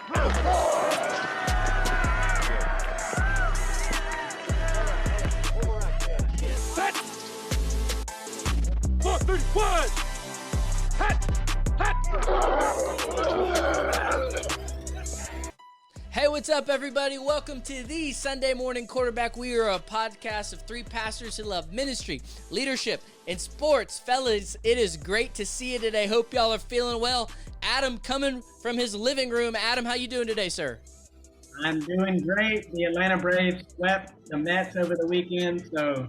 Hey, what's up, everybody? Welcome to the Sunday Morning Quarterback. We are a podcast of three pastors who love ministry, leadership, and sports. Fellas, it is great to see you today. Hope y'all are feeling well. Adam coming from his living room. Adam, how you doing today, sir? I'm doing great. The Atlanta Braves swept the Mets over the weekend, so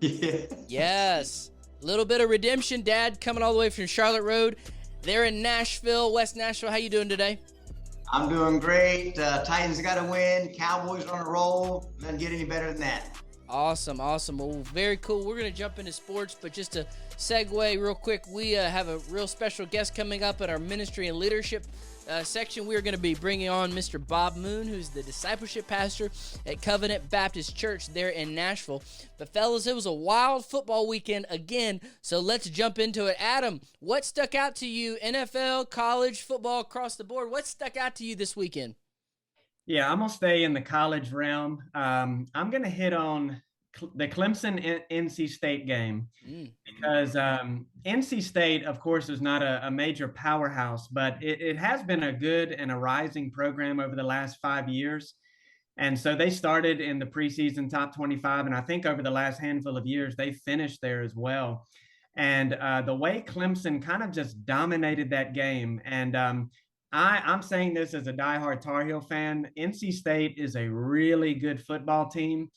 Yes. A little bit of redemption. Dad coming all the way from Charlotte Road. They're in Nashville, West Nashville. How you doing today? I'm doing great. Titans got to win. Cowboys on a roll. Doesn't get any better than that. Awesome. Well, very cool. We're going to jump into sports, but just to segue real quick, we have a real special guest coming up at our ministry and leadership section. We are going to be bringing on Mr. Bob Moon, who's the discipleship pastor at Covenant Baptist Church there in Nashville. But fellas, it was a wild football weekend again, so let's jump into it. Adam, what stuck out to you? NFL, college, football, across the board. What stuck out to you this weekend? yeah, I'm going to stay in the college realm. I'm going to hit on the Clemson-NC State game because NC State, of course, is not a major powerhouse, but it has been a good and a rising program over the last 5 years. And so they started in the preseason top 25, and I think over the last handful of years, they finished there as well. And the way Clemson kind of just dominated that game, and I'm saying this as a diehard Tar Heel fan, NC State is a really good football team,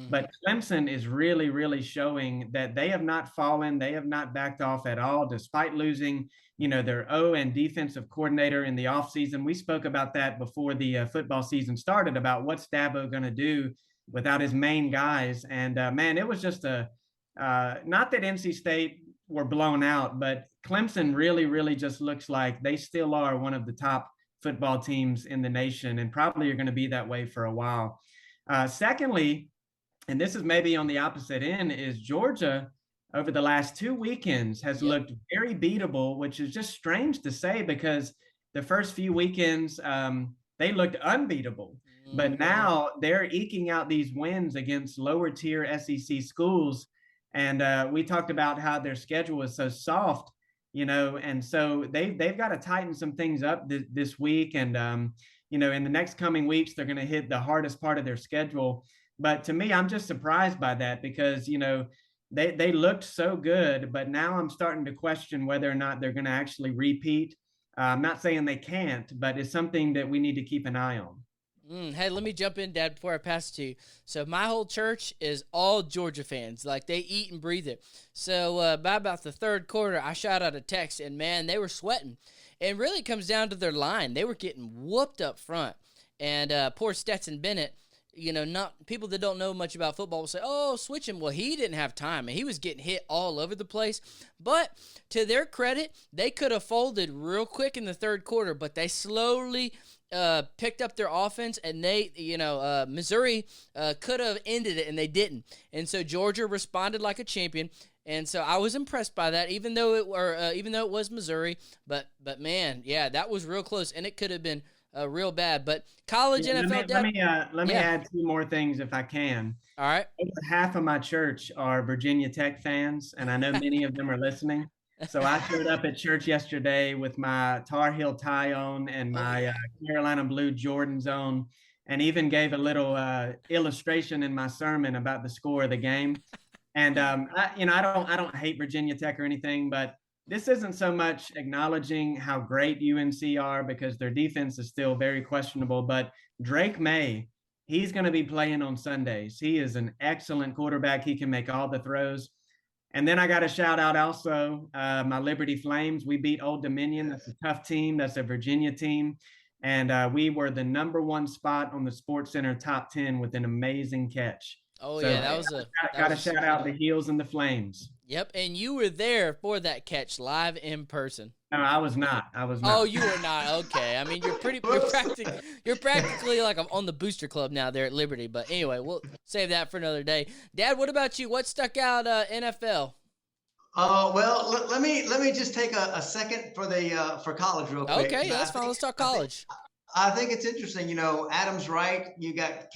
but Clemson is really, really showing that they have not fallen. They have not backed off at all, despite losing, their O and defensive coordinator in the offseason. We spoke about that before the football season started, about what's Dabo going to do without his main guys. And man, it was just not that NC State were blown out, but Clemson really, really just looks like they still are one of the top football teams in the nation and probably are going to be that way for a while. Secondly, and this is maybe on the opposite end, is Georgia over the last 2 weekends has looked very beatable, which is just strange to say because the first few weekends they looked unbeatable. But now they're eking out these wins against lower tier SEC schools. And we talked about how their schedule is so soft, and so they've got to tighten some things up this week. And, in the next coming weeks, they're going to hit the hardest part of their schedule. But to me, I'm just surprised by that because, they looked so good, but now I'm starting to question whether or not they're going to actually repeat. I'm not saying they can't, but it's something that we need to keep an eye on. Hey, let me jump in, Dad, before I pass it to you. So my whole church is all Georgia fans. Like, they eat and breathe it. So by about the third quarter, I shot out a text, and, man, they were sweating. And really it comes down to their line. They were getting whooped up front. And poor Stetson Bennett, not people that don't know much about football will say, oh, switch him. Well, he didn't have time, and he was getting hit all over the place. But to their credit, they could have folded real quick in the third quarter, but they slowly picked up their offense, and they, Missouri could have ended it, and they didn't. And so Georgia responded like a champion, and so I was impressed by that, even though it was Missouri. But man, yeah, that was real close, and it could have been real bad. But college NFL. Let me add two more things if I can. All right. Over half of my church are Virginia Tech fans, and I know many of them are listening. So I showed up at church yesterday with my Tar Heel tie on and my Carolina Blue Jordans on, and even gave a little illustration in my sermon about the score of the game. And I don't hate Virginia Tech or anything, but this isn't so much acknowledging how great UNC are because their defense is still very questionable. But Drake May, he's going to be playing on Sundays. He is an excellent quarterback. He can make all the throws. And then I got to shout out also my Liberty Flames. We beat Old Dominion. That's a tough team. That's a Virginia team. And we were the #1 spot on the SportsCenter top 10 with an amazing catch. Oh, so, yeah, that was a – Got to shout out the Heels and the Flames. Yep, and you were there for that catch live in person. No, I was not. Oh, you were not. Okay. I mean, you're practically like on the booster club now there at Liberty. But anyway, we'll save that for another day. Dad, what about you? What stuck out NFL? Well, let me just take a second for college real quick. Okay, that's fine. Let's talk college. I think it's interesting. Adam's right. You got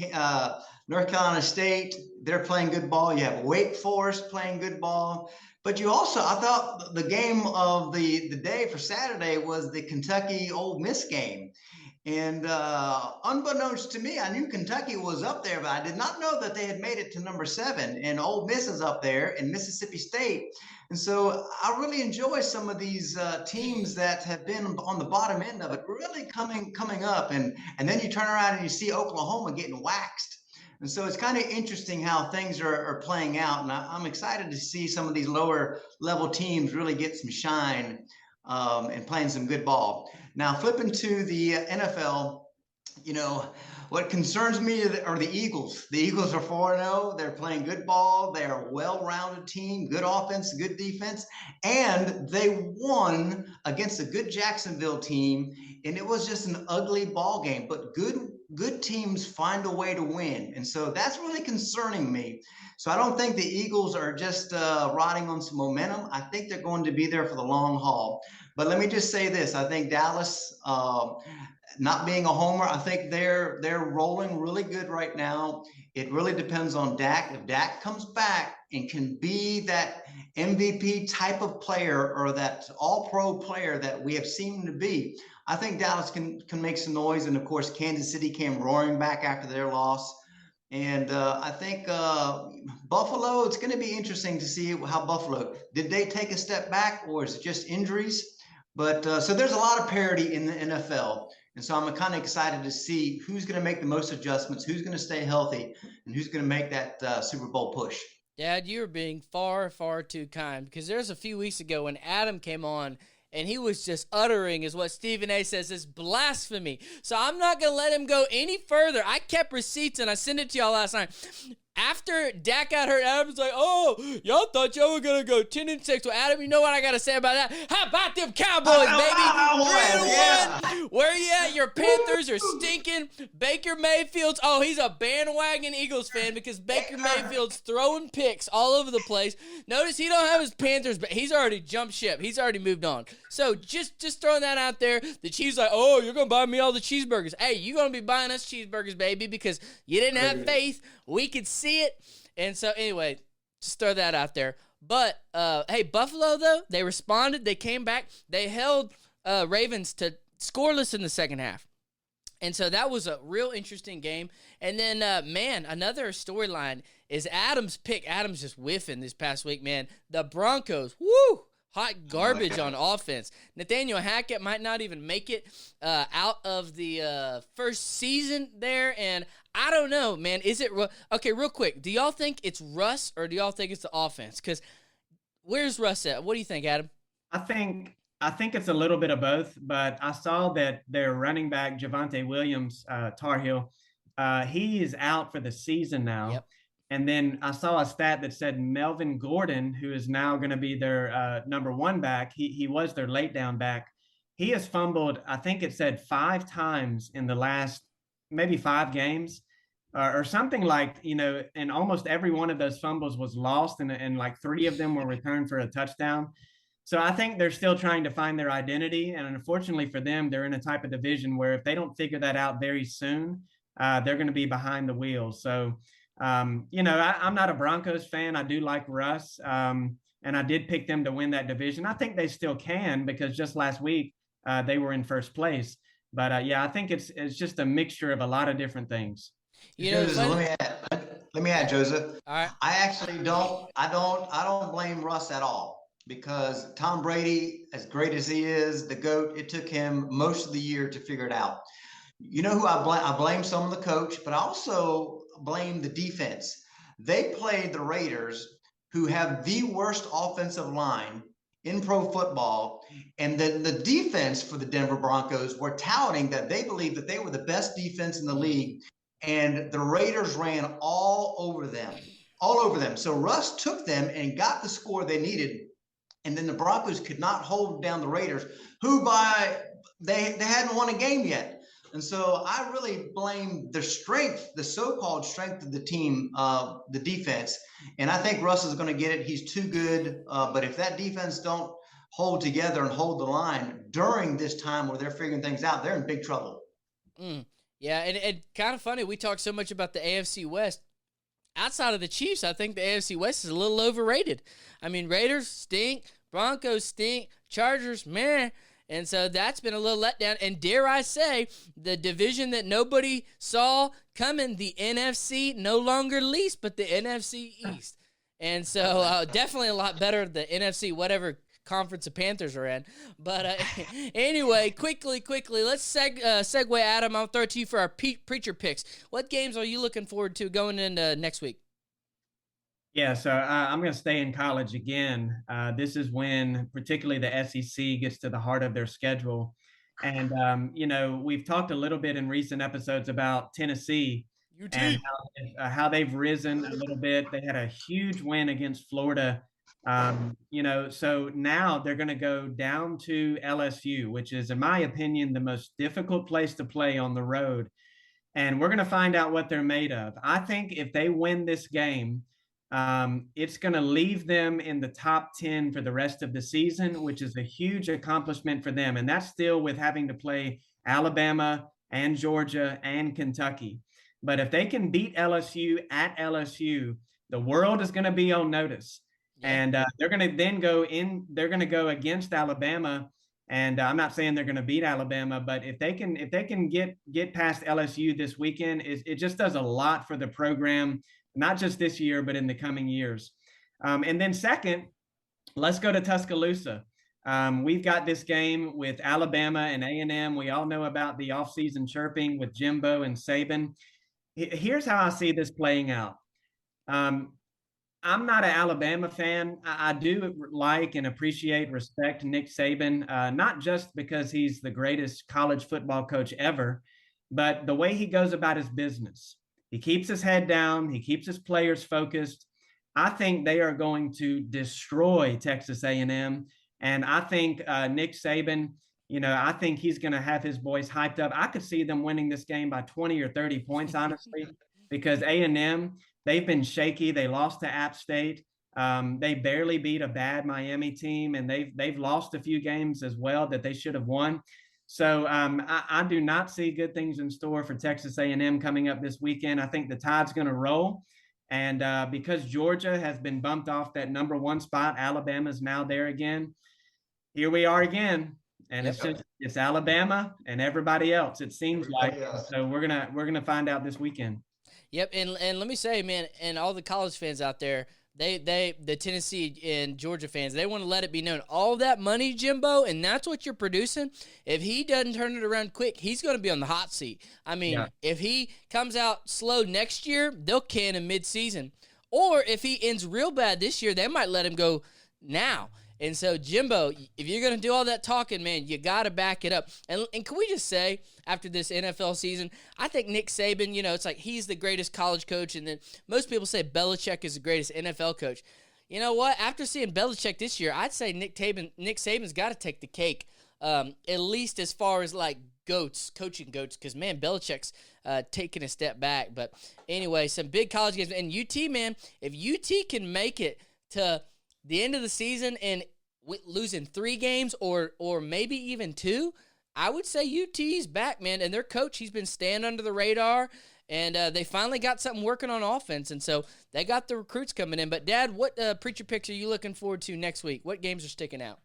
North Carolina State. They're playing good ball. You have Wake Forest playing good ball. But you also, I thought the game of the day for Saturday was the Kentucky Ole Miss game. And unbeknownst to me, I knew Kentucky was up there, but I did not know that they had made it to number 7. And Ole Miss is up there, and Mississippi State. And so I really enjoy some of these teams that have been on the bottom end of it, really coming up. And then you turn around and you see Oklahoma getting waxed. And so it's kind of interesting how things are playing out. And I'm excited to see some of these lower level teams really get some shine and playing some good ball. Now, flipping to the NFL, what concerns me are the Eagles. The Eagles are 4-0. They're playing good ball. They're a well-rounded team, good offense, good defense. And they won against a good Jacksonville team. And it was just an ugly ball game, but good teams find a way to win. And so that's really concerning me. So I don't think the Eagles are just riding on some momentum. I think they're going to be there for the long haul. But let me just say this. I think Dallas, not being a homer, I think they're rolling really good right now. It really depends on Dak. If Dak comes back and can be that MVP type of player or that all-pro player that we have seen him to be, I think Dallas can make some noise. And, of course, Kansas City came roaring back after their loss. And I think Buffalo, it's going to be interesting to see how Buffalo, did they take a step back or is it just injuries? But so there's a lot of parity in the NFL. And so I'm kind of excited to see who's going to make the most adjustments, who's going to stay healthy, and who's going to make that Super Bowl push. Dad, you're being far, far too kind, because there's a few weeks ago when Adam came on and he was just uttering, is what Stephen A. says, is blasphemy. So I'm not going to let him go any further. I kept receipts and I sent it to y'all last night. After Dak got hurt, Adam's like, oh, y'all thought y'all were going to go 10-6. Well, Adam, you know what I got to say about that? How about them Cowboys, baby? 3-1. Where you at? Your Panthers are stinking. Baker Mayfield's, he's a bandwagon Eagles fan because Baker Mayfield's throwing picks all over the place. Notice he don't have his Panthers, but he's already jumped ship. He's already moved on. So just throwing that out there. The Chiefs like, oh, you're going to buy me all the cheeseburgers. Hey, you're going to be buying us cheeseburgers, baby, because you didn't have faith. We could see it. And so anyway, just throw that out there. But, hey, Buffalo, though, they responded. They came back. They held Ravens to scoreless in the second half. And so that was a real interesting game. And then, man, another storyline is Adam's pick. Adam's just whiffing this past week, man. The Broncos, woo! Hot garbage on offense. Nathaniel Hackett might not even make it out of the first season there. And I don't know, man. Is it okay? Real quick, do y'all think it's Russ or do y'all think it's the offense? Because where's Russ at? What do you think, Adam? I think it's a little bit of both. But I saw that their running back Javonte Williams, Tar Heel, he is out for the season now. Yep. And then I saw a stat that said Melvin Gordon, who is now going to be their number 1 back, he was their late down back. He has fumbled, I think it said 5 times in the last maybe 5 games or something like, and almost every one of those fumbles was lost and like 3 of them were returned for a touchdown. So I think they're still trying to find their identity. And unfortunately for them, they're in a type of division where if they don't figure that out very soon, they're going to be behind the wheels. So, I'm not a Broncos fan. I do like Russ, and I did pick them to win that division. I think they still can because just last week they were in first place. But I think it's just a mixture of a lot of different things. Let me add, Joseph. All right. I actually don't blame Russ at all because Tom Brady, as great as he is, the GOAT, it took him most of the year to figure it out. You know who I blame? I blame some of the coach, but I also blame the defense. They played the Raiders, who have the worst offensive line in pro football, and the defense for the Denver Broncos were touting that they believed that they were the best defense in the league, and the Raiders ran all over them. So Russ took them and got the score they needed, and then the Broncos could not hold down the Raiders, who they hadn't won a game yet. And so I really blame the so-called strength of the team, the defense. And I think Russ is going to get it. He's too good. But if that defense don't hold together and hold the line during this time where they're figuring things out, they're in big trouble. Yeah, and kind of funny, we talk so much about the AFC West. Outside of the Chiefs, I think the AFC West is a little overrated. I mean, Raiders stink, Broncos stink, Chargers, meh. And so that's been a little letdown. And dare I say, the division that nobody saw coming, the NFC, no longer least, but the NFC East. And so definitely a lot better, the NFC, whatever conference the Panthers are in. But anyway, quickly, let's segue, Adam. I'll throw it to you for our preacher picks. What games are you looking forward to going into next week? Yeah, so I'm going to stay in college again. This is when particularly the SEC gets to the heart of their schedule. And, we've talked a little bit in recent episodes about Tennessee UT. and how they've risen a little bit. They had a huge win against Florida. So now they're going to go down to LSU, which is, in my opinion, the most difficult place to play on the road. And we're going to find out what they're made of. I think if they win this game, it's going to leave them in the top 10 for the rest of the season, which is a huge accomplishment for them. And that's still with having to play Alabama and Georgia and Kentucky. But if they can beat LSU at LSU, the world is going to be on notice. Yeah. And they're going to then they're going to go against Alabama. And I'm not saying they're going to beat Alabama, but if they can get past LSU this weekend, it just does a lot for the program, not just this year, but in the coming years. And then second, let's go to Tuscaloosa. We've got this game with Alabama and A&M. We all know about the offseason chirping with Jimbo and Saban. Here's how I see this playing out. I'm not an Alabama fan. I do like and respect Nick Saban, not just because he's the greatest college football coach ever, but the way he goes about his business. He keeps his head down. He keeps his players focused. I think they are going to destroy Texas A&M. And I think Nick Saban, I think he's going to have his boys hyped up. I could see them winning this game by 20 or 30 points, honestly, because A&M, they've been shaky. They lost to App State. They barely beat a bad Miami team, and they've lost a few games as well that they should have won. So I do not see good things in store for Texas A&M coming up this weekend. I think the tide's going to roll. And because Georgia has been bumped off that number one spot, Alabama's now there again. Here we are again. And it's Alabama and everybody else, it seems like. So we're gonna find out this weekend. Yep, and let me say, man, and all the college fans out there, the Tennessee and Georgia fans, they want to let it be known. All that money, Jimbo, and that's what you're producing. If he doesn't turn it around quick, he's going to be on the hot seat. I mean, If he comes out slow next year, they'll can him mid-season. Or if he ends real bad this year, they might let him go now. And so, Jimbo, if you're going to do all that talking, man, you got to back it up. And can we just say, after this NFL season, I think Nick Saban, it's like he's the greatest college coach, and then most people say Belichick is the greatest NFL coach. You know what? After seeing Belichick this year, I'd say Nick Saban's got to take the cake, at least as far as, like, coaching goats, because, man, Belichick's taking a step back. But anyway, some big college games. And UT, man, if UT can make it to the end of the season and losing 3 games or maybe even 2, I would say UT's back, man. And their coach, he's been staying under the radar, and they finally got something working on offense. And so they got the recruits coming in. But, Dad, what preacher picks are you looking forward to next week? What games are sticking out?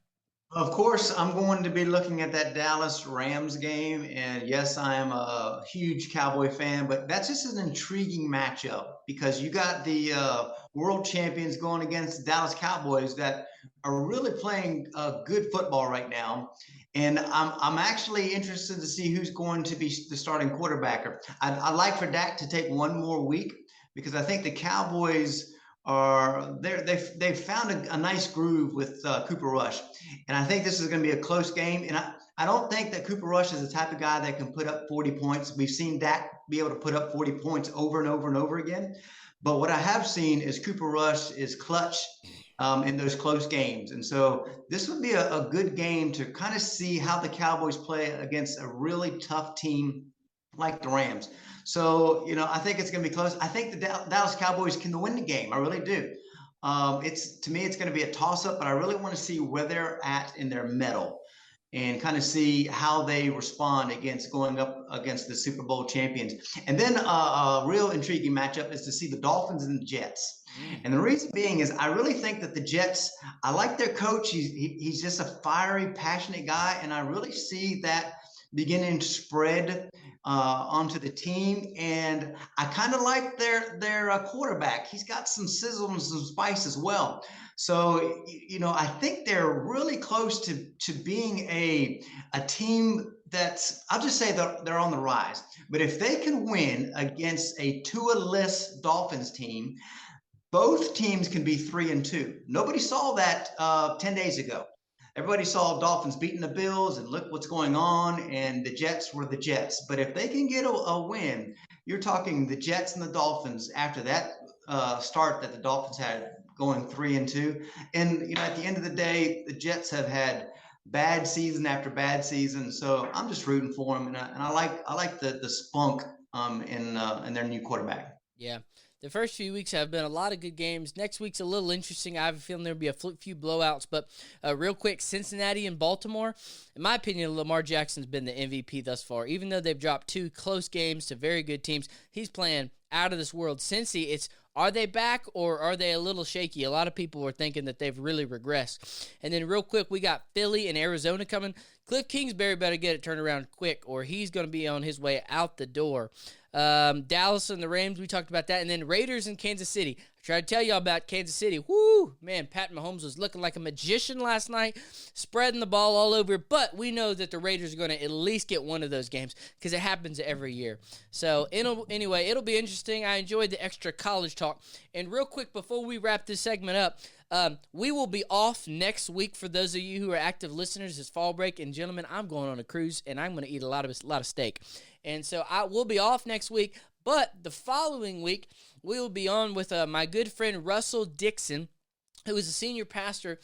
Of course, I'm going to be looking at that Dallas Rams game. And yes, I am a huge Cowboy fan, but that's just an intriguing matchup because you got the world champions going against the Dallas Cowboys that are really playing good football right now. And I'm actually interested to see who's going to be the starting quarterback. I'd like for Dak to take one more week because I think the Cowboys they've found a nice groove with Cooper Rush. And I think this is going to be a close game. And I don't think that Cooper Rush is the type of guy that can put up 40 points. We've seen Dak be able to put up 40 points over and over and over again. But what I have seen is Cooper Rush is clutch in those close games. And so this would be a good game to kind of see how the Cowboys play against a really tough team like the Rams. So, I think it's going to be close. I think the Dallas Cowboys can win the game. I really do. To me, it's going to be a toss-up, but I really want to see where they're at in their mettle. and kind of see how they respond against going up against the Super Bowl champions. And then a real intriguing matchup is to see the Dolphins and the Jets. And the reason being is I really think that the Jets, I like their coach. He's just a fiery, passionate guy. And I really see that beginning to spread onto the team. And I kind of like their quarterback. He's got some sizzle and some spice as well. So, I think they're really close to being a team that's, I'll just say that they're on the rise. But if they can win against a Tua-less Dolphins team, both teams can be 3-2. Nobody saw that 10 days ago. Everybody saw Dolphins beating the Bills and look what's going on, and the Jets were the Jets. But if they can get a win, you're talking the Jets and the Dolphins after that start that the Dolphins had going 3-2. And, at the end of the day, the Jets have had bad season after bad season. So I'm just rooting for them. And I like the spunk in their new quarterback. Yeah. The first few weeks have been a lot of good games. Next week's a little interesting. I have a feeling there'll be a few blowouts. But real quick, Cincinnati and Baltimore. In my opinion, Lamar Jackson's been the MVP thus far. Even though they've dropped 2 close games to very good teams, he's playing out of this world. Cincy, are they back or are they a little shaky? A lot of people were thinking that they've really regressed. And then real quick, we got Philly and Arizona coming. Cliff Kingsbury better get it turned around quick or he's going to be on his way out the door. Dallas and the Rams, we talked about that. And then Raiders and Kansas City. I tried to tell y'all about Kansas City. Woo! Man, Pat Mahomes was looking like a magician last night, spreading the ball all over. But we know that the Raiders are going to at least get one of those games because it happens every year. So, it'll be interesting. I enjoyed the extra college talk. And real quick, before we wrap this segment up, we will be off next week for those of you who are active listeners. It's fall break, and gentlemen, I'm going on a cruise, and I'm going to eat a lot of steak. And so we'll be off next week, but the following week, we will be on with my good friend Russell Dixon, who is a senior pastor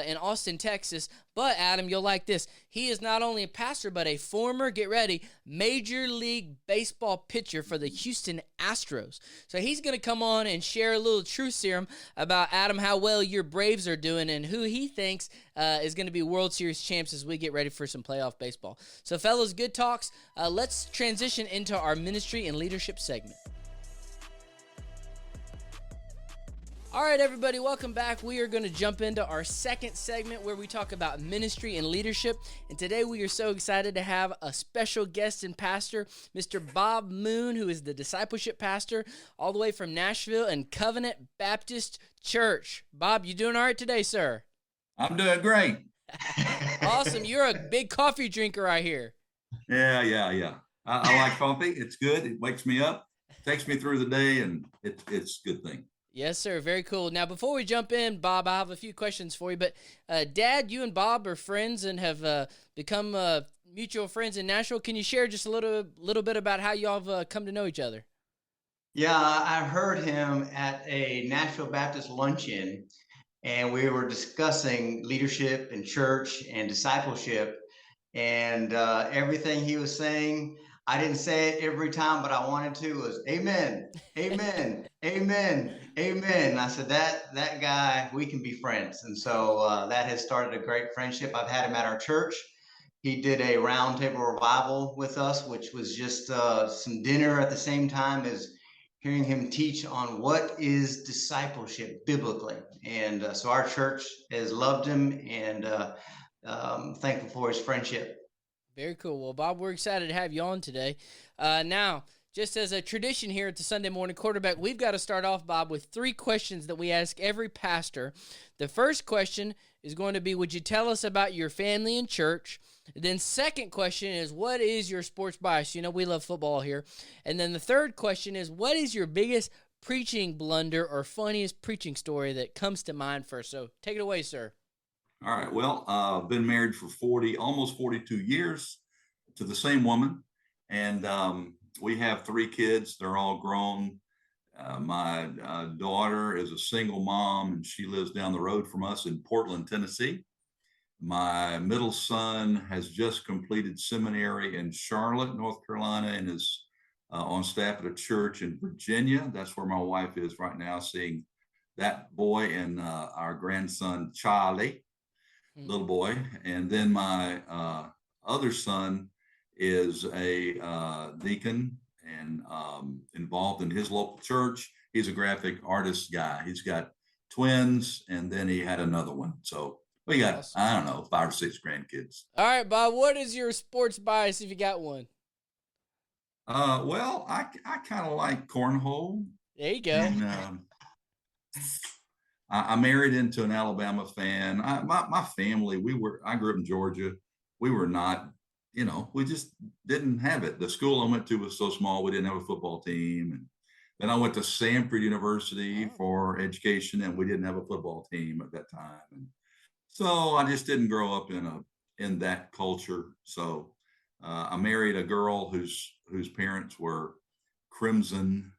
in Austin, Texas. But, Adam, you'll like this. He is not only a pastor, but a former, get ready, Major League Baseball pitcher for the Houston Astros. So he's going to come on and share a little truth serum about, Adam, how well your Braves are doing and who he thinks is going to be World Series champs as we get ready for some playoff baseball. So, fellas, good talks. Let's transition into our ministry and leadership segment. All right, everybody, welcome back. We are going to jump into our second segment where we talk about ministry and leadership. And today we are so excited to have a special guest and pastor, Mr. Bob Moon, who is the discipleship pastor all the way from Nashville and Covenant Baptist Church. Bob, you doing all right today, sir? I'm doing great. Awesome. You're a big coffee drinker, I hear. Yeah. I like coffee. It's good. It wakes me up, takes me through the day, and it's a good thing. Yes, sir. Very cool. Now, before we jump in, Bob, I have a few questions for you. But, Dad, you and Bob are friends and have become mutual friends in Nashville. Can you share just a little bit about how y'all have come to know each other? Yeah, I heard him at a Nashville Baptist luncheon, and we were discussing leadership and church and discipleship. And everything he was saying, I didn't say it every time, but I wanted to, was amen, amen, amen, amen. And I said, that guy, we can be friends. And so that has started a great friendship. I've had him at our church. He did a roundtable revival with us, which was just some dinner at the same time as hearing him teach on what is discipleship biblically. And so our church has loved him and thankful for his friendship. Very cool. Well, Bob, we're excited to have you on today. Now, just as a tradition here at the Sunday Morning Quarterback, we've got to start off, Bob, with 3 questions that we ask every pastor. The first question is going to be, would you tell us about your family and church? Then second question is, what is your sports bias? You know, we love football here. And then the third question is, what is your biggest preaching blunder or funniest preaching story that comes to mind first? So take it away, sir. All right. Well, I've been married for almost 42 years to the same woman. And we have 3 kids. They're all grown. My daughter is a single mom, and she lives down the road from us in Portland, Tennessee. My middle son has just completed seminary in Charlotte, North Carolina, and is on staff at a church in Virginia. That's where my wife is right now, seeing that boy and our grandson, Charlie. little boy. And then my other son is a deacon and involved in his local church. He's a graphic artist guy. He's got twins, and then he had another one. So we got, awesome. I don't know, 5 or 6 grandkids. All right, Bob, what is your sports bias if you got one? Well, I kind of like cornhole. There you go. And, I married into an Alabama fan. My family, I grew up in Georgia. We were not, we just didn't have it. The school I went to was so small, we didn't have a football team. And then I went to Samford University for education, and we didn't have a football team at that time. And so I just didn't grow up in that culture. So I married a girl whose parents were Crimson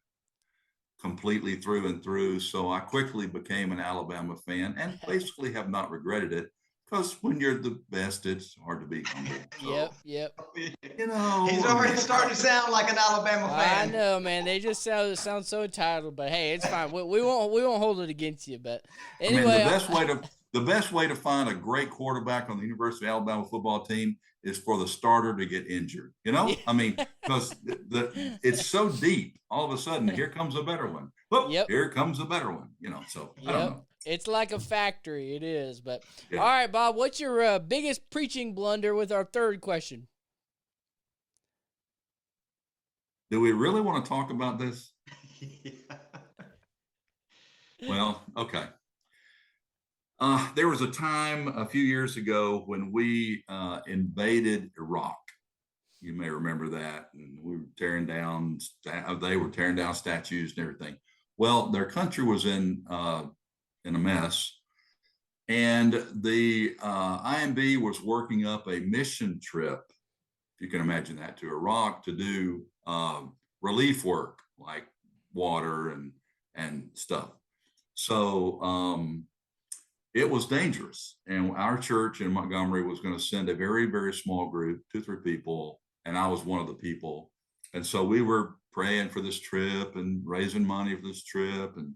completely through and through. So I quickly became an Alabama fan and basically have not regretted it, because when you're the best, it's hard to beat humble. So, Yep. He's already starting to sound like an Alabama fan. I know, man. They just sound so entitled, but hey, it's fine. We won't hold it against you. But anyway, the best way to find a great quarterback on the University of Alabama football team is for the starter to get injured. I mean, because it's so deep. All of a sudden, here comes a better one. Here comes a better one. So I don't know. It's like a factory. It is. But all right, Bob, what's your biggest preaching blunder with our third question? Do we really want to talk about this? Well, okay. There was a time a few years ago when we invaded Iraq. You may remember that. And we were they were tearing down statues and everything. Well, their country was in a mess. And the IMB was working up a mission trip, if you can imagine that, to Iraq to do relief work like water and stuff. So it was dangerous. And our church in Montgomery was going to send a very, very small group, 2-3 people. And I was one of the people. And so we were praying for this trip and raising money for this trip. And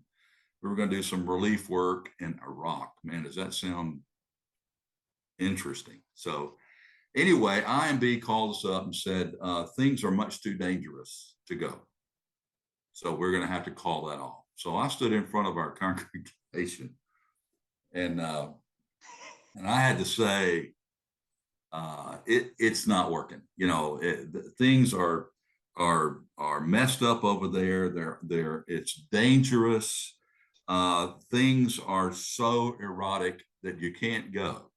we were going to do some relief work in Iraq. Man, does that sound interesting? So anyway, IMB called us up and said, things are much too dangerous to go. So we're going to have to call that off. So I stood in front of our congregation, and I had to say, it's not working. Things are messed up over there. It's dangerous. Things are so erotic that you can't go.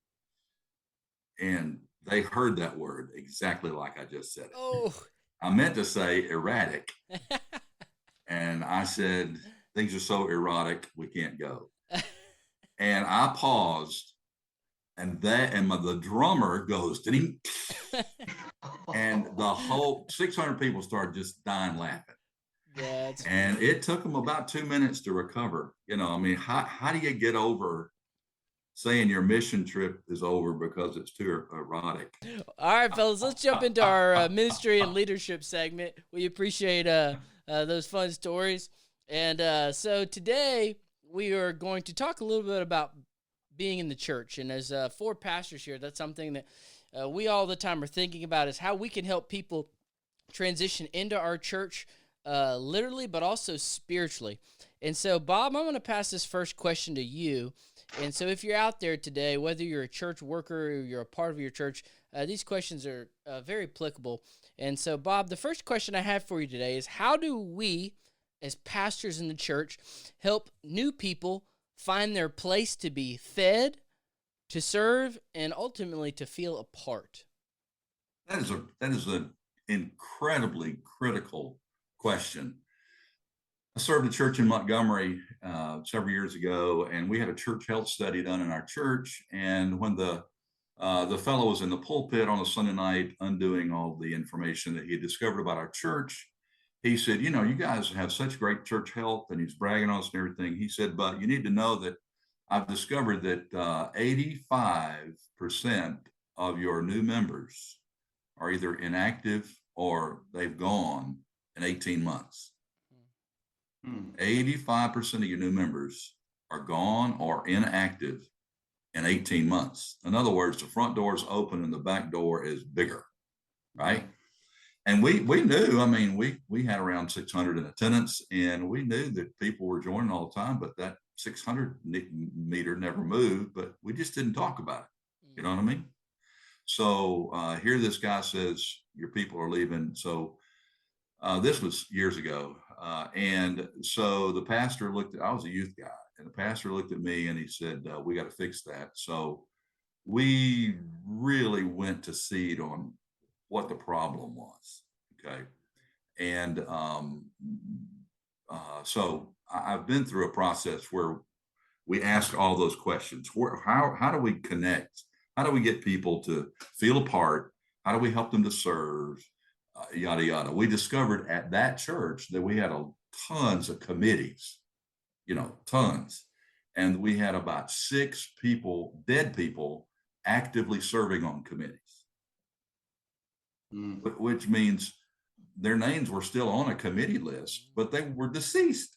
And they heard that word exactly like I just said it. Oh. I meant to say erratic. And I said, things are so erotic, we can't go. And I paused, and the drummer goes, ding, and the whole 600 people started just dying laughing. And it took them about 2 minutes to recover. How do you get over saying your mission trip is over because it's too erotic? All right, fellas, let's jump into our ministry and leadership segment. We appreciate those fun stories. And so today we are going to talk a little bit about being in the church. And as 4 pastors here, that's something that we all the time are thinking about, is how we can help people transition into our church literally, but also spiritually. And so, Bob, I'm going to pass this first question to you. And so if you're out there today, whether you're a church worker or you're a part of your church, these questions are very applicable. And so, Bob, the first question I have for you today is, how do we, as pastors in the church, help new people find their place to be fed, to serve, and ultimately to feel a part? That is an incredibly critical question. I served a church in Montgomery several years ago, and we had a church health study done in our church. And when the fellow was in the pulpit on a Sunday night undoing all the information that he had discovered about our church, he said, you guys have such great church health, and he's bragging on us and everything. He said, but you need to know that I've discovered that 85% of your new members are either inactive or they've gone in 18 months. 85% of your new members are gone or inactive in 18 months. In other words, the front door is open and the back door is bigger, right? And we knew, I mean, we had around 600 in attendance, and we knew that people were joining all the time, but that 600 meter never moved, but we just didn't talk about it. You know what I mean? So here this guy says, your people are leaving. So this was years ago. And so the pastor I was a youth guy, and the pastor looked at me and he said, we got to fix that. So we really went to seed on what the problem was. Okay. And so I've been through a process where we ask all those questions. How do we connect? How do we get people to feel a part? How do we help them to serve? Yada, yada. We discovered at that church that we had tons of committees, tons. And we had about 6 people, dead people, actively serving on committees, which means their names were still on a committee list, but they were deceased.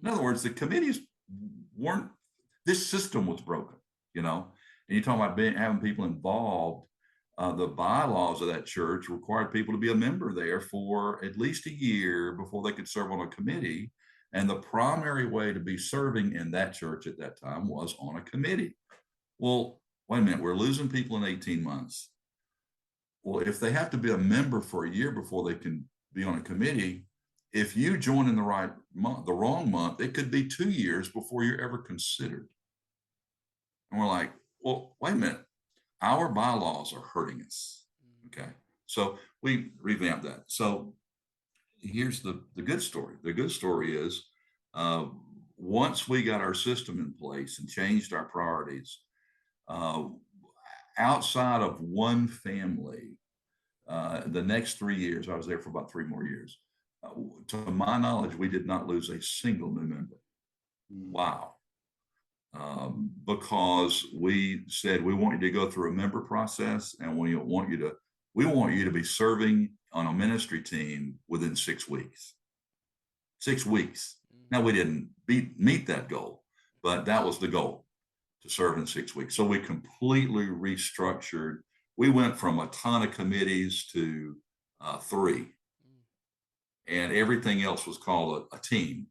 In other words, the committees this system was broken, and you're talking about having people involved. The bylaws of that church required people to be a member there for at least a year before they could serve on a committee. And the primary way to be serving in that church at that time was on a committee. Well, wait a minute, we're losing people in 18 months. Well, if they have to be a member for a year before they can be on a committee, if you join in the right month, the wrong month, it could be 2 years before you're ever considered. And we're like, well, wait a minute. Our bylaws are hurting us. Okay. So we revamped that. So here's the good story. The good story is once we got our system in place and changed our priorities, outside of one family, the next 3 years, I was there for about 3 more years. To my knowledge, we did not lose a single new member. Wow. Because we said, we want you to go through a member process, and we want you to be serving on a ministry team within 6 weeks. 6 weeks. Now, we didn't meet that goal, but that was the goal, to serve in 6 weeks. So we completely restructured. We went from a ton of committees to 3, and everything else was called a team.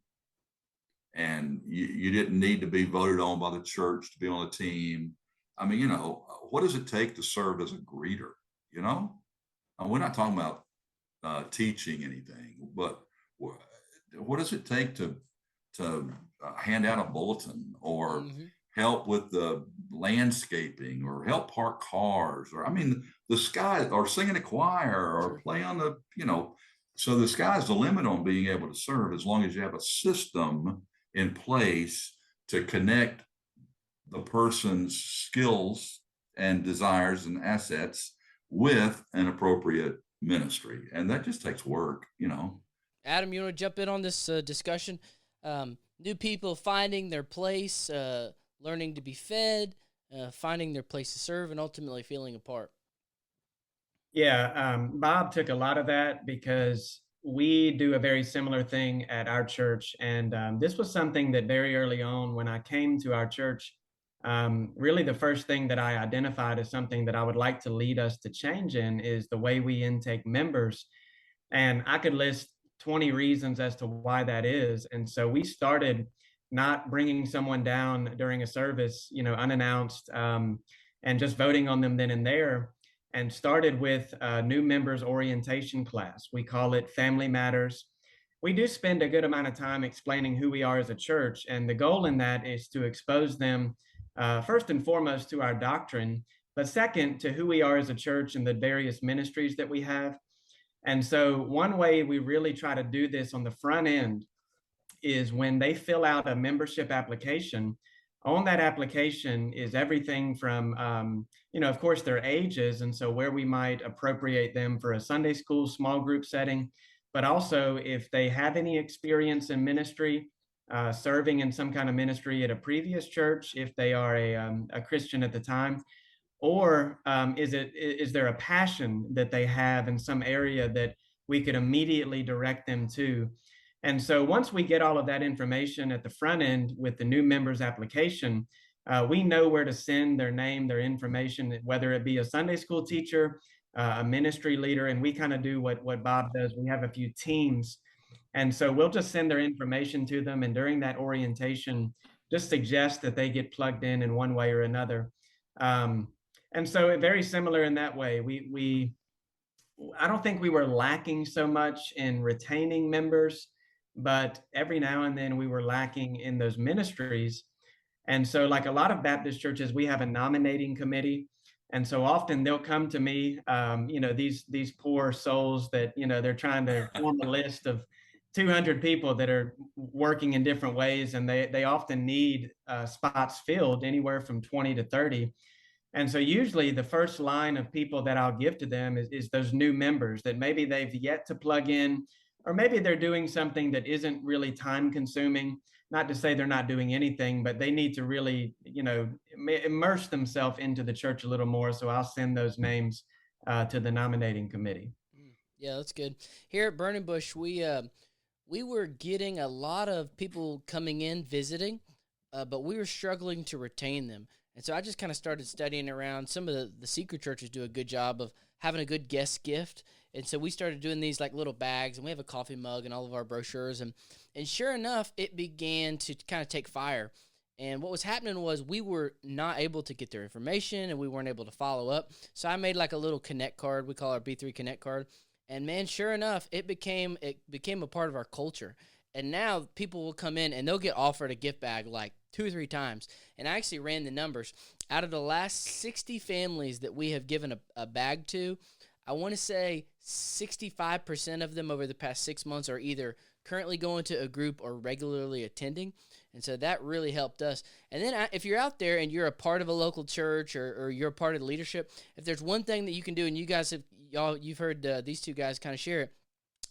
And you didn't need to be voted on by the church to be on a team. I mean, what does it take to serve as a greeter? We're not talking about teaching anything, but what does it take to hand out a bulletin, or help with the landscaping, or help park cars, or the sky, or sing in a choir, or play on the, so the sky's the limit on being able to serve, as long as you have a system in place to connect the person's skills and desires and assets with an appropriate ministry. And that just takes work, Adam, you want to jump in on this discussion? New people finding their place, learning to be fed, finding their place to serve, and ultimately feeling a part. Yeah, Bob took a lot of that, because we do a very similar thing at our church. And this was something that very early on, when I came to our church, really the first thing that I identified as something that I would like to lead us to change in is the way we intake members. And I could list 20 reasons as to why that is. And so we started not bringing someone down during a service, unannounced, and just voting on them then and there, and started with a new members orientation class. We call it Family Matters. We do spend a good amount of time explaining who we are as a church. And the goal in that is to expose them, first and foremost, to our doctrine, but second, to who we are as a church and the various ministries that we have. And so one way we really try to do this on the front end is when they fill out a membership application. On that application is everything from, of course, their ages, and so where we might appropriate them for a Sunday school small group setting, but also if they have any experience in ministry, serving in some kind of ministry at a previous church, if they are a Christian at the time, or is there a passion that they have in some area that we could immediately direct them to. And so once we get all of that information at the front end with the new members application, we know where to send their name, their information, whether it be a Sunday school teacher, a ministry leader, and we kind of do what Bob does. We have a few teams, and so we'll just send their information to them, and during that orientation, just suggest that they get plugged in one way or another. And so very similar in that way. I don't think we were lacking so much in retaining members, but every now and then we were lacking in those ministries. And so, like a lot of Baptist churches, we have a nominating committee. And so often they'll come to me, these poor souls that, they're trying to form a list of 200 people that are working in different ways. And they often need spots filled anywhere from 20 to 30. And so usually the first line of people that I'll give to them is those new members that maybe they've yet to plug in, or maybe they're doing something that isn't really time consuming. Not to say they're not doing anything, but they need to really, immerse themselves into the church a little more. So I'll send those names to the nominating committee. Yeah, that's good. Here at Burning Bush, we were getting a lot of people coming in visiting, but we were struggling to retain them. And so I just kind of started studying around. Some of the secret churches do a good job of having a good guest gift. And so we started doing these like little bags, and we have a coffee mug and all of our brochures. And sure enough, it began to kind of take fire. And what was happening was we were not able to get their information, and we weren't able to follow up. So I made like a little Connect card. We call our B3 Connect card. And man, sure enough, it became a part of our culture. And now people will come in and they'll get offered a gift bag like 2 or 3 times. And I actually ran the numbers. Out of the last 60 families that we have given a bag to, I want to say 65% of them over the past 6 months are either currently going to a group or regularly attending. And so that really helped us. And then if you're out there and you're a part of a local church or you're a part of the leadership, if there's one thing that you can do, and you guys you've heard these two guys kind of share it,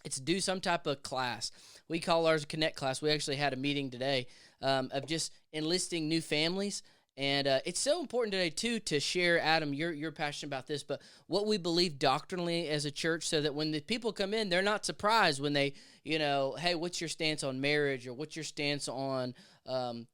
it's do some type of class. We call ours a Connect class. We actually had a meeting today of just enlisting new families. And it's so important today, too, to share, Adam, you're passionate about this, but what we believe doctrinally as a church, so that when the people come in, they're not surprised when they, hey, what's your stance on marriage, or what's your stance on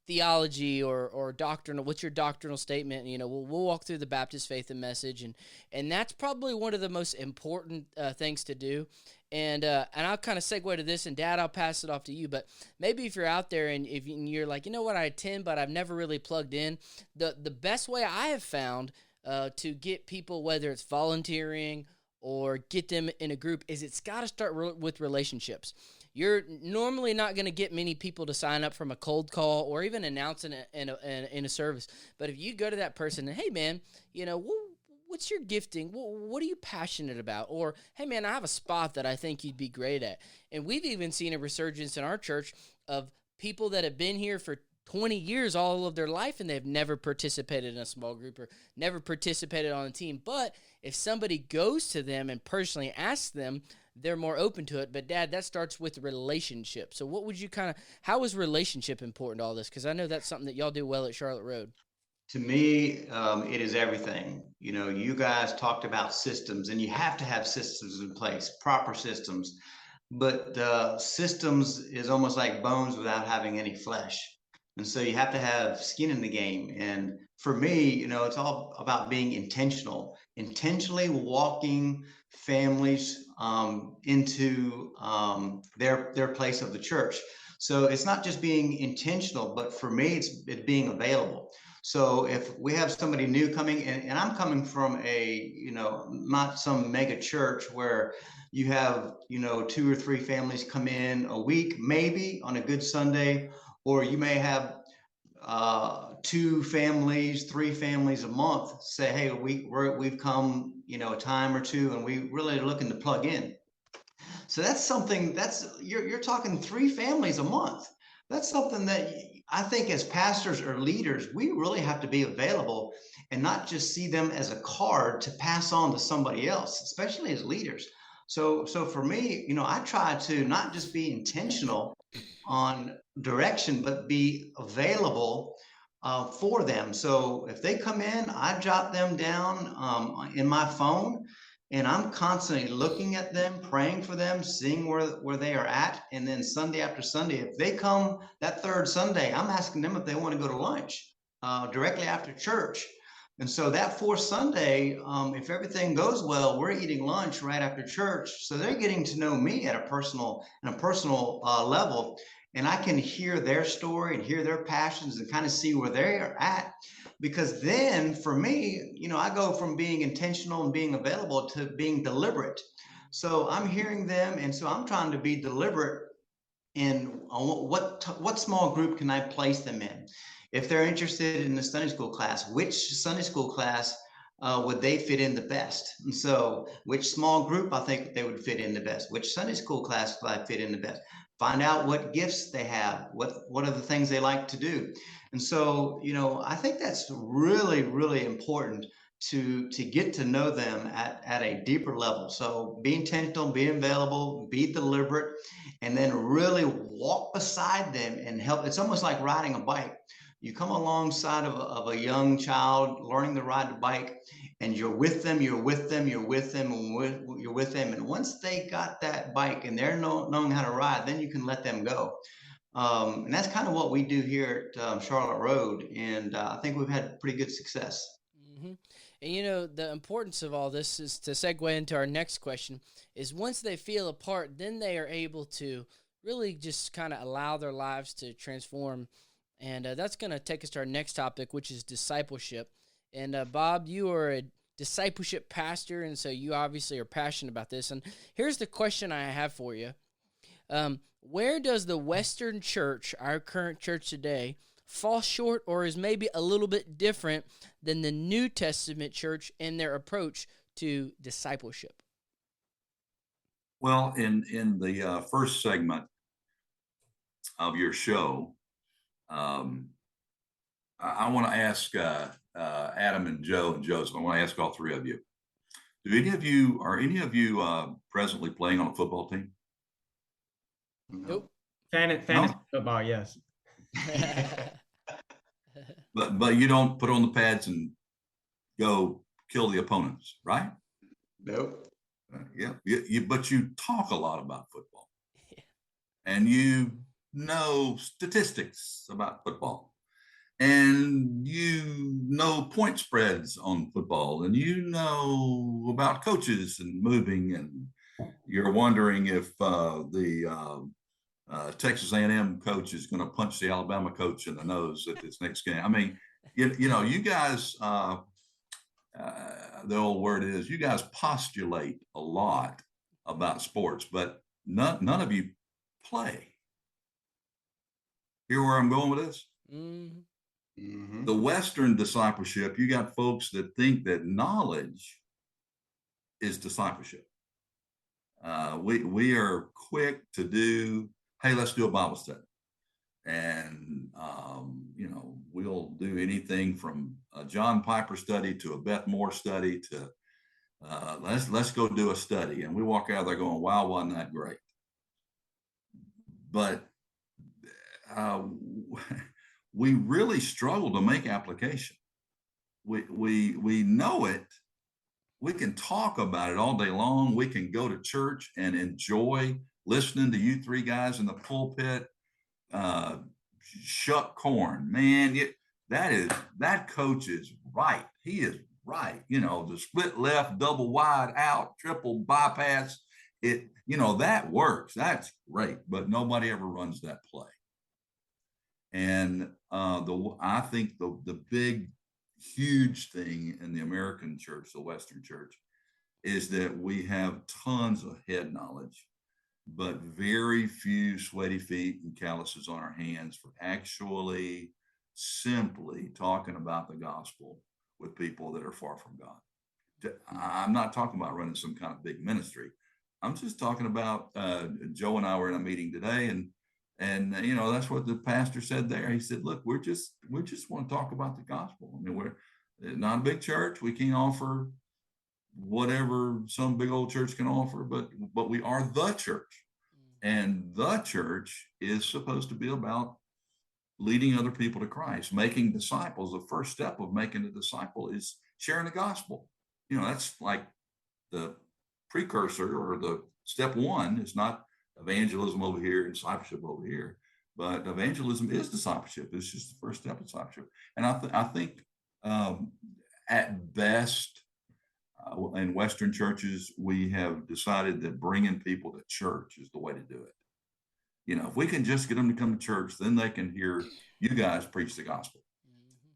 theology or doctrinal, what's your doctrinal statement? We'll walk through the Baptist faith and message, and that's probably one of the most important things to do. And I'll kind of segue to this, and Dad, I'll pass it off to you. But maybe if you're out there and if you're like, I attend, but I've never really plugged in, the best way I have found to get people, whether it's volunteering or get them in a group, is it's got to start with relationships. You're normally not going to get many people to sign up from a cold call or even announce in a service. But if you go to that person and, hey, man, what's your gifting? What are you passionate about? Or, hey, man, I have a spot that I think you'd be great at. And we've even seen a resurgence in our church of people that have been here for 20 years, all of their life, and they've never participated in a small group or never participated on a team. But if somebody goes to them and personally asks them, they're more open to it. But Dad, that starts with relationship. So what would you how is relationship important to all this? Because I know that's something that y'all do well at Charlotte Road. To me, it is everything. You guys talked about systems, and you have to have systems in place, proper systems. But systems is almost like bones without having any flesh. And so you have to have skin in the game. And for me, it's all about being intentionally walking families into their place of the church. So it's not just being intentional, but for me, it's being available. So if we have somebody new coming in, and I'm coming from not some mega church where you have, 2 or 3 families come in a week, maybe on a good Sunday, or you may have 2 families, 3 families a month say, hey, we've come, a time or 2, and we really are looking to plug in. So that's something you're talking 3 families a month. That's something that I think as pastors or leaders, we really have to be available and not just see them as a card to pass on to somebody else, especially as leaders. So for me, I try to not just be intentional on direction, but be available for them. So if they come in, I jot them down in my phone, and I'm constantly looking at them, praying for them, seeing where they are at. And then Sunday after Sunday, if they come that 3rd Sunday, I'm asking them if they want to go to lunch. directly after church. And so that fourth Sunday, if everything goes well, we're eating lunch right after church. So they're getting to know me at a personal level. And I can hear their story and hear their passions and kind of see where they're at. Because then for me, I go from being intentional and being available to being deliberate. So I'm hearing them. And so I'm trying to be deliberate in what small group can I place them in? If they're interested in the Sunday school class, which Sunday school class would they fit in the best? And so which small group I think they would fit in the best? Which Sunday school class would I fit in the best? Find out what gifts they have, what are the things they like to do. And so, I think that's really, really important to get to know them at a deeper level. So be intentional, be available, be deliberate, and then really walk beside them and help. It's almost like riding a bike. You come alongside of a young child learning to ride the bike, and you're with them, you're with them, you're with them, and you're with them. And once they got that bike and they're knowing how to ride, then you can let them go. And that's kind of what we do here at Charlotte Road. And I think we've had pretty good success. Mm-hmm. And the importance of all this is to segue into our next question is once they feel a part, then they are able to really just kind of allow their lives to transform. And that's going to take us to our next topic, which is discipleship. And Bob, you are a discipleship pastor, and so you obviously are passionate about this. And here's the question I have for you. Where does the Western church, our current church today, fall short or is maybe a little bit different than the New Testament church in their approach to discipleship? Well, in the first segment of your show, I want to ask Adam and Joe and Joseph. I want to ask all three of you. Are any of you presently playing on a football team? Nope. Fantasy football, yes. But you don't put on the pads and go kill the opponents, right? Nope. Yeah. But you talk a lot about football, and you know statistics about football, and you know point spreads on football, and you know about coaches and moving, and you're wondering if the Texas A&M coach is going to punch the Alabama coach in the nose at this next game. I mean, you guys, the old word is you guys postulate a lot about sports, but none of you play. Hear where I'm going with this? Mm-hmm. The Western discipleship, you got folks that think that knowledge is discipleship. We are quick to do, hey, let's do a Bible study. And, we'll do anything from a John Piper study to a Beth Moore study to let's go do a study. And we walk out there going, wow, wasn't that great? But we really struggle to make application. We know it. We can talk about it all day long. We can go to church and enjoy listening to you three guys in the pulpit shuck corn. Man, that coach is right. He is right. The split left, double wide out, triple bypass. That works. That's great. But nobody ever runs that play. And I think the big, huge thing in the American church, the Western church, is that we have tons of head knowledge, but very few sweaty feet and calluses on our hands for actually simply talking about the gospel with people that are far from God. I'm not talking about running some kind of big ministry. I'm just talking about Joe and I were in a meeting today, and that's what the pastor said there. He said, look, we just want to talk about the gospel. I mean, we're not a big church. We can't offer whatever some big old church can offer, but we are the church. And the church is supposed to be about leading other people to Christ, making disciples. The first step of making a disciple is sharing the gospel. That's like the precursor, or the step one. It's not evangelism over here and discipleship over here. but evangelism is discipleship. It's just the first step of discipleship. And I think at best, in Western churches, we have decided that bringing people to church is the way to do it. You know, if we can just get them to come to church, then they can hear you guys preach the gospel.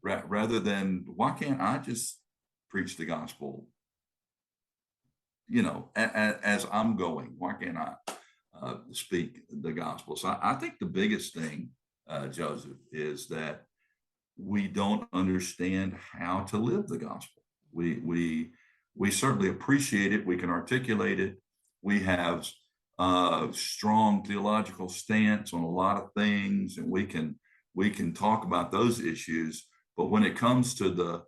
Rather than, why can't I just preach the gospel, you know, as I'm going? Why can't I speak the gospel? So I think the biggest thing, Joseph, is that we don't understand how to live the gospel. We certainly appreciate it. We can articulate it. We have strong theological stance on a lot of things, and we can talk about those issues. But when it comes to the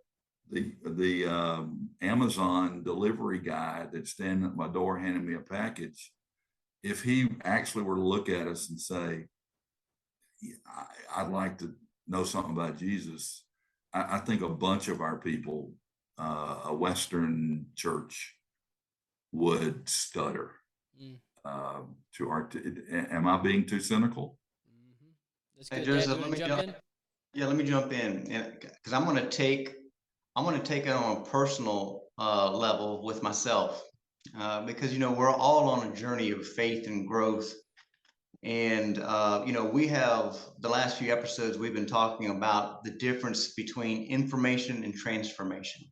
Amazon delivery guy that's standing at my door handing me a package, if he actually were to look at us and say, I'd like to know something about Jesus, I think a bunch of our people, a Western church, would stutter. Am I being too cynical? That's good. Hey, Joseph, let me jump in, because I'm going to take it on a personal level with myself, because, you know, we're all on a journey of faith and growth. And, you know, we have the last few episodes, we've been talking about the difference between information and transformation.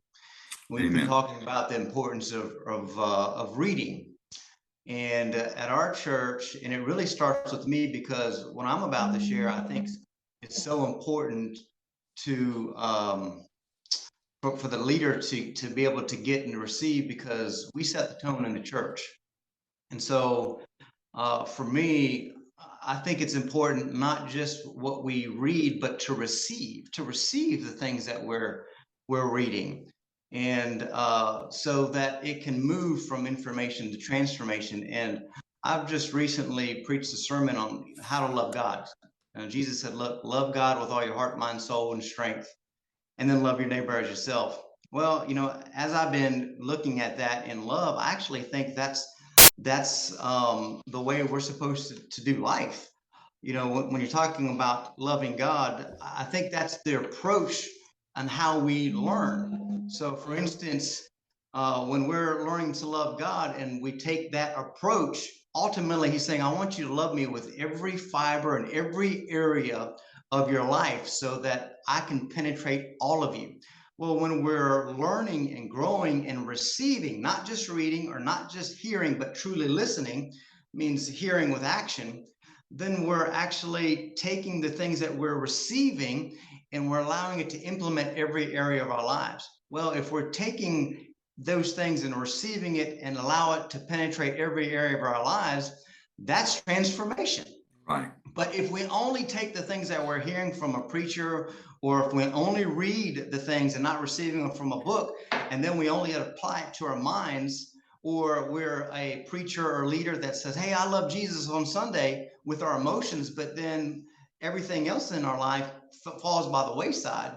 We've been talking about the importance of reading. And at our church, and it really starts with me, because when I'm about to share, I think it's so important to for the leader to be able to get and receive, because we set the tone in the church. And so for me, I think it's important not just what we read, but to receive the things that we're reading. And so that it can move from information to transformation. And I've just recently preached a sermon on how to love God. Jesus said, look, love God with all your heart, mind, soul, and strength, and then love your neighbor as yourself. Well, you know, as I've been looking at that in love, I actually think that's the way we're supposed to do life. You know, when you're talking about loving God, I think that's the approach on how we learn. So, for instance, when we're learning to love God and we take that approach, ultimately He's saying, I want you to love me with every fiber and every area of your life so that I can penetrate all of you. Well, when we're learning and growing and receiving, not just reading or not just hearing, but truly listening, means hearing with action, then we're actually taking the things that we're receiving and we're allowing it to implement every area of our lives. Well, if we're taking those things and receiving it and allow it to penetrate every area of our lives, that's transformation. Right. But if we only take the things that we're hearing from a preacher, or if we only read the things and not receiving them from a book, and then we only apply it to our minds, or we're a preacher or leader that says, hey, I love Jesus on Sunday with our emotions, but then everything else in our life falls by the wayside,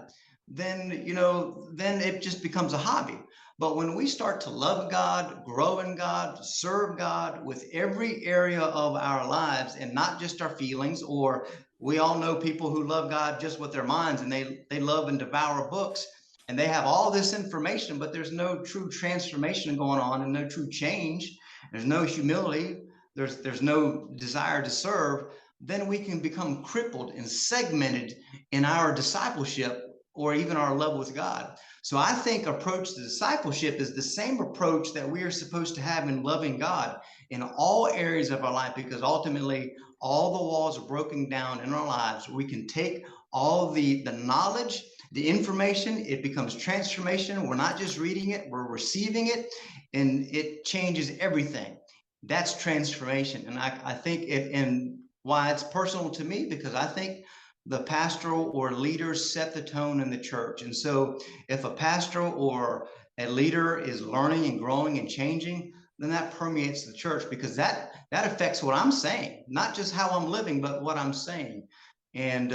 then, you know, then it just becomes a hobby. But when we start to love God, grow in God, serve God with every area of our lives and not just our feelings, or we all know people who love God just with their minds and they love and devour books and they have all this information, but there's no true transformation going on and no true change. There's no humility. There's no desire to serve. Then we can become crippled and segmented in our discipleship or even our love with God. So I think approach to discipleship is the same approach that we are supposed to have in loving God in all areas of our life, because ultimately all the walls are broken down in our lives. We can take all the knowledge, the information, it becomes transformation. We're not just reading it, we're receiving it, and it changes everything. That's transformation. And I think it, and why it's personal to me, because I think the pastoral or leaders set the tone in the church. And so if a pastor or a leader is learning and growing and changing, then that permeates the church, because that affects what I'm saying, not just how I'm living, but what I'm saying. And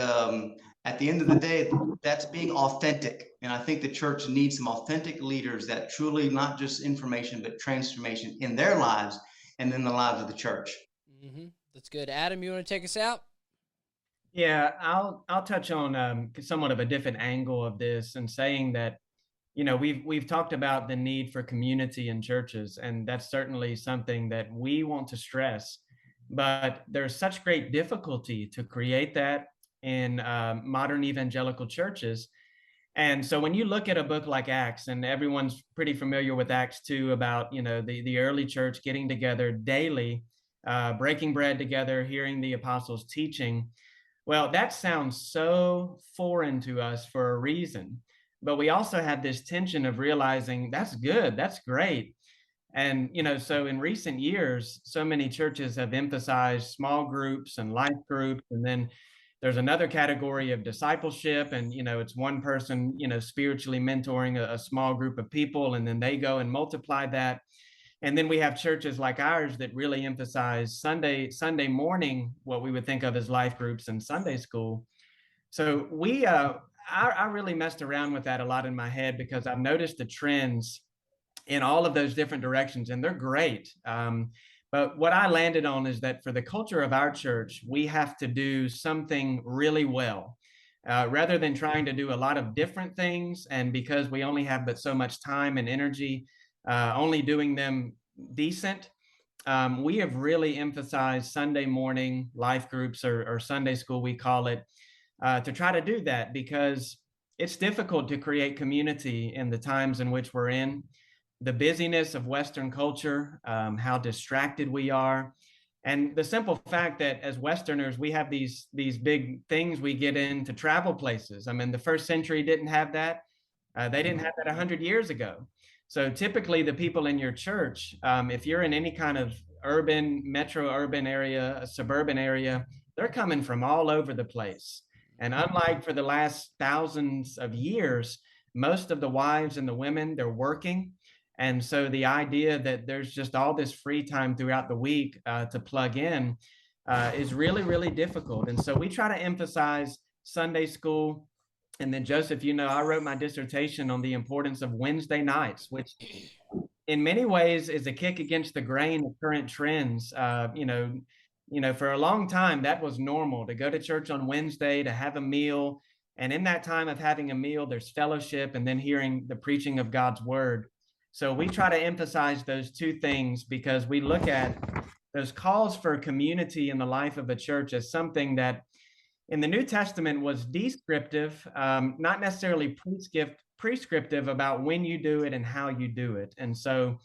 at the end of the day, that's being authentic. And I think the church needs some authentic leaders that truly not just information, but transformation in their lives and in the lives of the church. That's good. Adam, you want to take us out? Yeah, I'll touch on somewhat of a different angle of this, and saying that, we've talked about the need for community in churches, and that's certainly something that we want to stress. But there's such great difficulty to create that in modern evangelical churches. And so when you look at a book like Acts, and everyone's pretty familiar with Acts 2, about the early church getting together daily, breaking bread together, hearing the apostles teaching. Well, that sounds so foreign to us for a reason. But we also have this tension of realizing that's good, that's great. And, so in recent years, so many churches have emphasized small groups and life groups. And then there's another category of discipleship. And, it's one person, spiritually mentoring a small group of people, and then they go and multiply that. And then we have churches like ours that really emphasize Sunday morning, what we would think of as life groups and Sunday school. So I really messed around with that a lot in my head, because I've noticed the trends in all of those different directions, and they're great. But what I landed on is that for the culture of our church, we have to do something really well. Rather than trying to do a lot of different things, and because we only have but so much time and energy, only doing them decent, we have really emphasized Sunday morning life groups, or Sunday school, we call it, to try to do that, because it's difficult to create community in the times in which we're in. The busyness of Western culture, how distracted we are, and the simple fact that as Westerners, we have these big things we get into travel places. I mean, the first century didn't have that. They didn't have that 100 years ago. So typically the people in your church, if you're in any kind of metro urban area, a suburban area, they're coming from all over the place. And unlike for the last thousands of years, most of the wives and the women, they're working. And so the idea that there's just all this free time throughout the week to plug in is really, really difficult. And so we try to emphasize Sunday school. And then, Joseph, I wrote my dissertation on the importance of Wednesday nights, which in many ways is a kick against the grain of current trends. For a long time, that was normal to go to church on Wednesday, to have a meal. And in that time of having a meal, there's fellowship and then hearing the preaching of God's word. So we try to emphasize those two things, because we look at those calls for community in the life of a church as something that in the New Testament was descriptive, not necessarily prescriptive about when you do it and how you do it. And so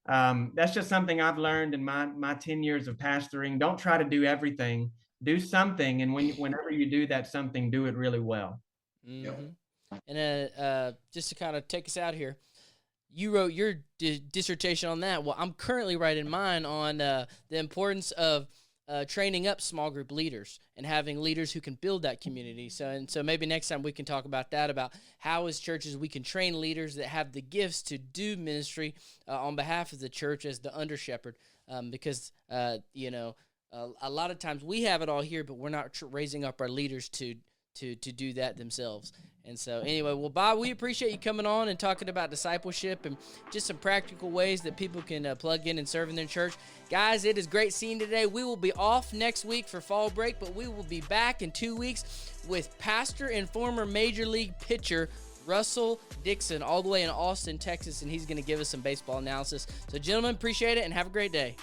that's just something I've learned in my 10 years of pastoring. Don't try to do everything, do something. And whenever you do that something, do it really well. Mm-hmm. And just to kind of take us out here, you wrote your dissertation on that. Well, I'm currently writing mine on the importance of training up small group leaders and having leaders who can build that community. So maybe next time we can talk about that, about how as churches we can train leaders that have the gifts to do ministry on behalf of the church as the under shepherd, because a lot of times we have it all here, but we're not raising up our leaders to do that themselves. And so anyway, well, Bob, we appreciate you coming on and talking about discipleship and just some practical ways that people can plug in and serve in their church. Guys, it is great seeing you today. We will be off next week for fall break, but we will be back in 2 weeks with pastor and former Major League pitcher Russell Dixon, all the way in Austin, Texas, and he's going to give us some baseball analysis. So, gentlemen, appreciate it and have a great day.